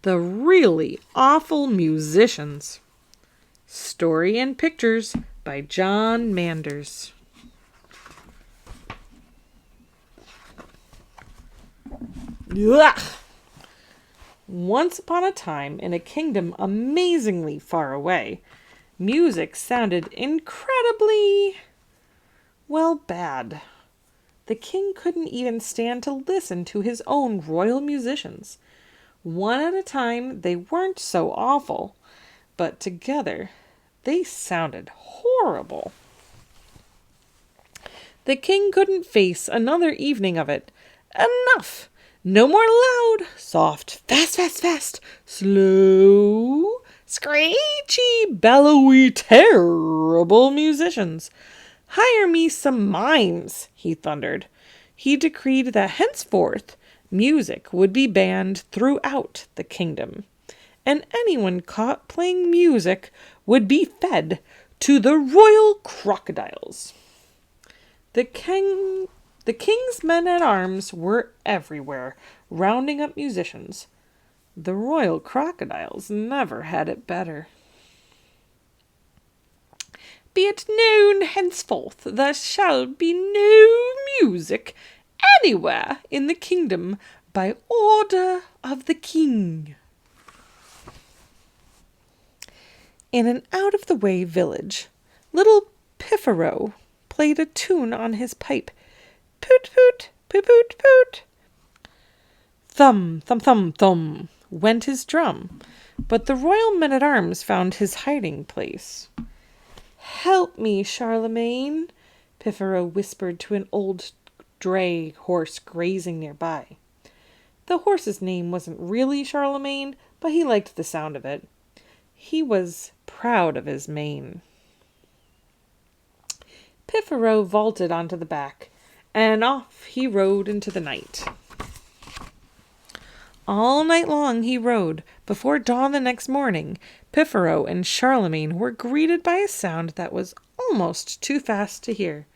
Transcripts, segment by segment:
The Really Awful Musicians. Story and pictures by John Manders. Ugh. Once upon a time, in a kingdom amazingly far away, music sounded incredibly, bad. The king couldn't even stand to listen to his own royal musicians. One at a time, they weren't so awful, but together, they sounded horrible. The king couldn't face another evening of it. Enough! No more loud, soft, fast, fast, fast, slow, screechy, bellowy, terrible musicians. Hire me some mimes, he thundered. He decreed that henceforth music would be banned throughout the kingdom, and anyone caught playing music would be fed to the royal crocodiles. The king's men-at-arms were everywhere, rounding up musicians. The royal crocodiles never had it better. Be it known henceforth there shall be no music anywhere in the kingdom by order of the king. In an out-of-the-way village, little Piffero played a tune on his pipe. Poot, poot, poot, poot, poot. Thumb, thumb, thumb, thumb, went his drum, but the royal men-at-arms found his hiding place. Help me, Charlemagne, Piffero whispered to an old dray horse grazing nearby. The horse's name wasn't really Charlemagne, but he liked the sound of it. He was proud of his mane. Piffero vaulted onto the back, and off he rode into the night. All night long he rode. Before dawn the next morning, Piffero and Charlemagne were greeted by a sound that was almost too fast to hear.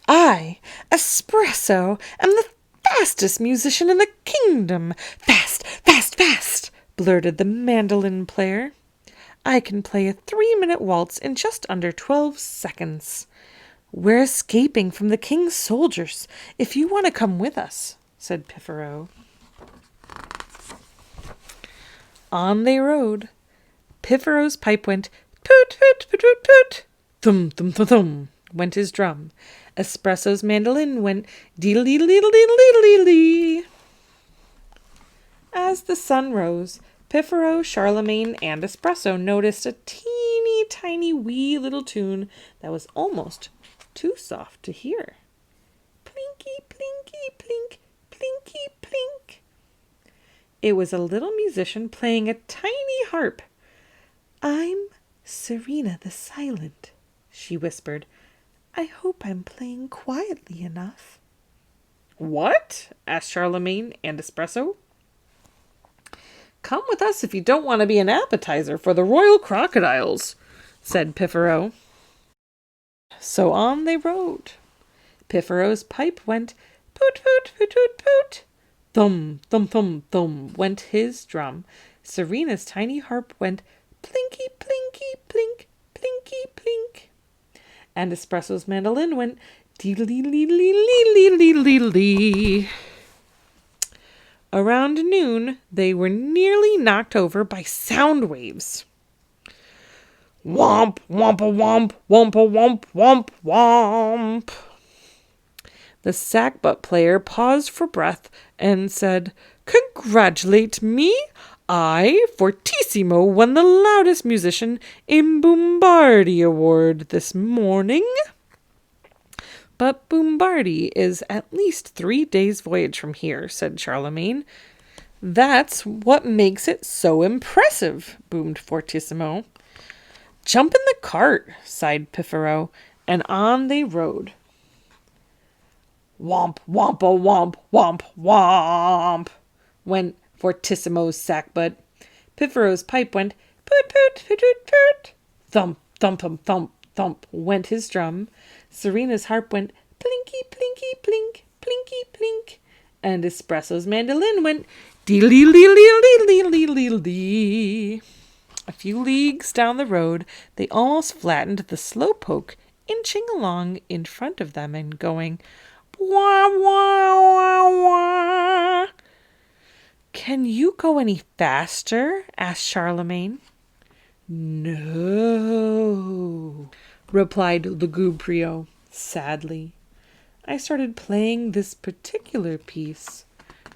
I, Espresso, am the fastest musician in the kingdom. Fast, fast, fast, blurted the mandolin player. I can play a 3-minute waltz in just under 12 seconds. We're escaping from the king's soldiers, if you want to come with us, said Piffero. On they rode. Piffero's pipe went poot, poot, poot, poot, poot. Thum, thum, thum, thum, went his drum. Espresso's mandolin went dee-dee-dee-dee-dee-dee-dee. As the sun rose, Piffero, Charlemagne, and Espresso noticed a teeny tiny wee little tune that was almost too soft to hear. Plinky, plinky, plink, plinky, plink. It was a little musician playing a tiny harp. I'm Serena the Silent, she whispered. I hope I'm playing quietly enough. What? Asked Charlemagne and Espresso. Come with us if you don't want to be an appetizer for the royal crocodiles, said Piffero. So on they rode. Piffero's pipe went poot, poot, poot, poot, poot. Thum, thum, thum, thum, went his drum. Serena's tiny harp went plinky, plinky, plink, plinky, plink. And Espresso's mandolin went dee-dee-dee-dee-dee-dee-dee-dee. Around noon, they were nearly knocked over by sound waves. Womp, womp-a-womp, womp-a-womp, womp, womp. The sackbut player paused for breath and said, Congratulate me! I, Fortissimo, won the loudest musician in Bombardi Award this morning. But Bombardi is at least 3 days' voyage from here, said Charlemagne. That's what makes it so impressive, boomed Fortissimo. Jump in the cart, sighed Piffero, and on they rode. Womp, womp-a-womp, womp, womp, went Fortissimo's sackbut. Piffero's pipe went poot, poot, poot, poot, poot. Thump, thump, thump, thump, thump, went his drum. Serena's harp went plinky, plink, plinky plink, plinky plink. And Espresso's mandolin went dee-lee-lee-lee-lee-lee-lee-lee. A few leagues down the road, they almost flattened the slowpoke, inching along in front of them and going, wah, wah, wah, wah. Can you go any faster? Asked Charlemagne. No, replied Lugubrio sadly. I started playing this particular piece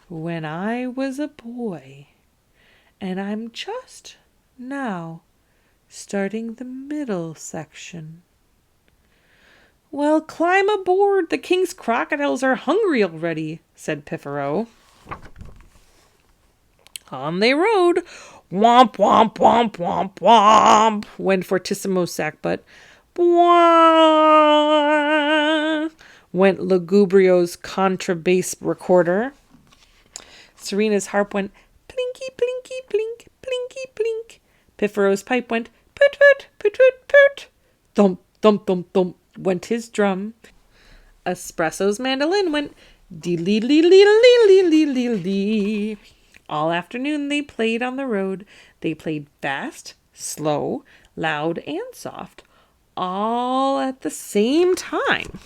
when I was a boy, and I'm just now starting the middle section. Well, climb aboard. The king's crocodiles are hungry already, said Piffero. On they rode. Womp, womp, womp, womp, womp, went Fortissimo Sackbutt. Wah, went Lugubrio's contrabass recorder. Serena's harp went plinky, plinky, plink, plinky, plink. Piffero's pipe went poot, poot, poot, poot, poot. Thump, thump, thump, thump, went his drum. Espresso's mandolin went dee-lee-lee-lee-lee-lee-lee-lee. All afternoon they played on the road. They played fast, slow, loud, and soft, all at the same time.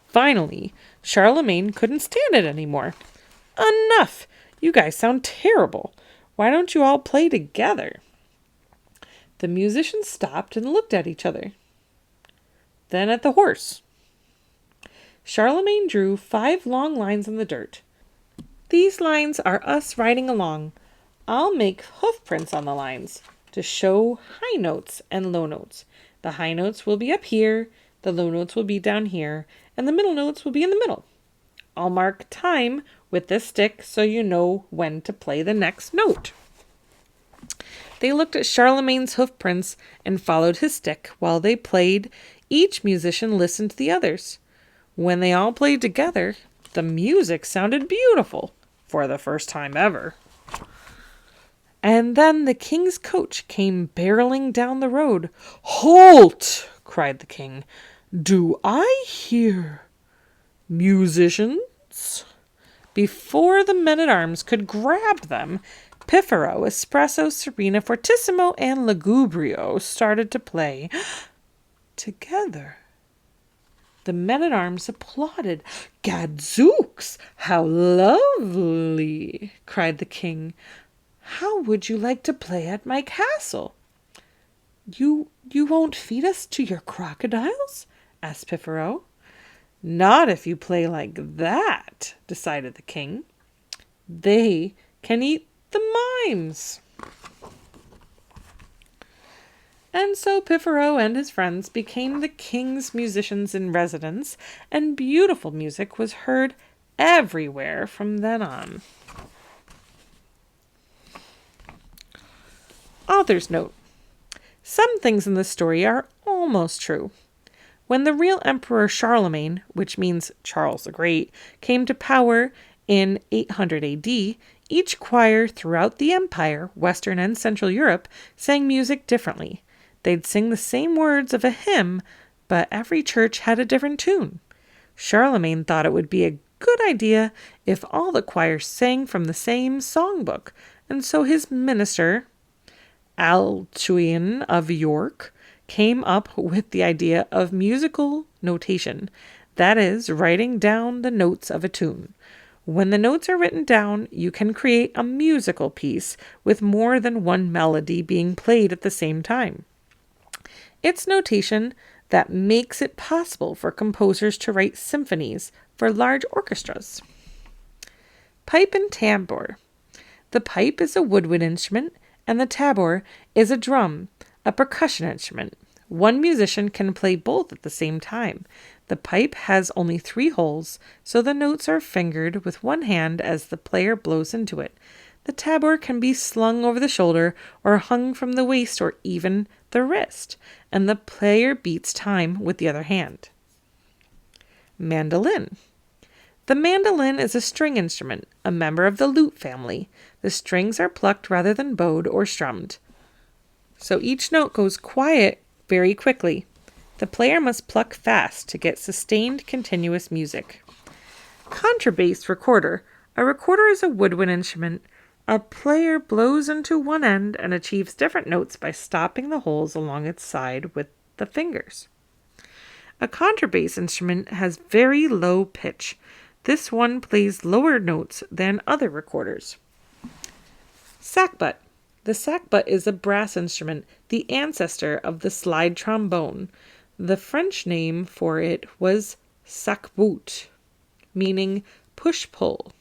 Finally, Charlemagne couldn't stand it anymore. Enough! You guys sound terrible. Why don't you all play together? The musicians stopped and looked at each other. Then at the horse. Charlemagne drew 5 long lines in the dirt. These lines are us riding along. I'll make hoof prints on the lines to show high notes and low notes. The high notes will be up here, the low notes will be down here, and the middle notes will be in the middle. I'll mark time with this stick so you know when to play the next note. They looked at Charlemagne's hoof prints and followed his stick while they played. Each musician listened to the others. When they all played together, the music sounded beautiful for the first time ever. And then the king's coach came barreling down the road. Halt! Cried the king. Do I hear musicians? Before the men-at-arms could grab them, Piffero, Espresso, Serena, Fortissimo, and Lugubrio started to play together. The men-at-arms applauded. Gadzooks, how lovely, cried the king. How would you like to play at my castle? You won't feed us to your crocodiles? Asked Piffero. Not if you play like that, decided the king. They can eat the mimes. And so Piffero and his friends became the king's musicians in residence, and beautiful music was heard everywhere from then on. Author's note. Some things in this story are almost true. When the real Emperor Charlemagne, which means Charles the Great, came to power in 800 AD, each choir throughout the empire, Western and Central Europe, sang music differently. They'd sing the same words of a hymn, but every church had a different tune. Charlemagne thought it would be a good idea if all the choirs sang from the same songbook, and so his minister, Alcuin of York, came up with the idea of musical notation, that is, writing down the notes of a tune. When the notes are written down, you can create a musical piece with more than one melody being played at the same time. It's notation that makes it possible for composers to write symphonies for large orchestras. Pipe and tabor. The pipe is a woodwind instrument, and the tabor is a drum, a percussion instrument. One musician can play both at the same time. The pipe has only 3 holes, so the notes are fingered with one hand as the player blows into it. The tabor can be slung over the shoulder or hung from the waist or even the wrist, and the player beats time with the other hand. Mandolin. The mandolin is a string instrument, a member of the lute family. The strings are plucked rather than bowed or strummed, so each note goes quiet very quickly. The player must pluck fast to get sustained continuous music. Contrabass recorder. A recorder is a woodwind instrument. A player blows into one end and achieves different notes by stopping the holes along its side with the fingers. A contrabass instrument has very low pitch. This one plays lower notes than other recorders. Sackbut. The sackbut is a brass instrument, the ancestor of the slide trombone. The French name for it was sac-bout, meaning push-pull,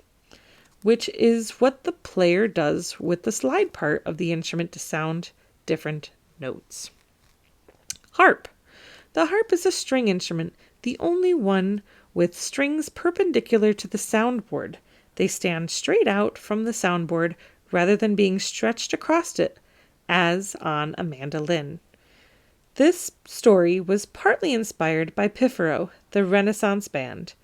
which is what the player does with the slide part of the instrument to sound different notes. Harp. The harp is a string instrument, the only one with strings perpendicular to the soundboard. They stand straight out from the soundboard rather than being stretched across it, as on a mandolin. This story was partly inspired by Piffero, the Renaissance band.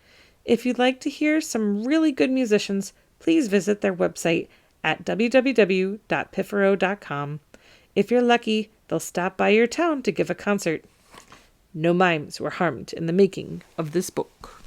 If you'd like to hear some really good musicians, please visit their website at www.piffero.com. If you're lucky, they'll stop by your town to give a concert. No mimes were harmed in the making of this book.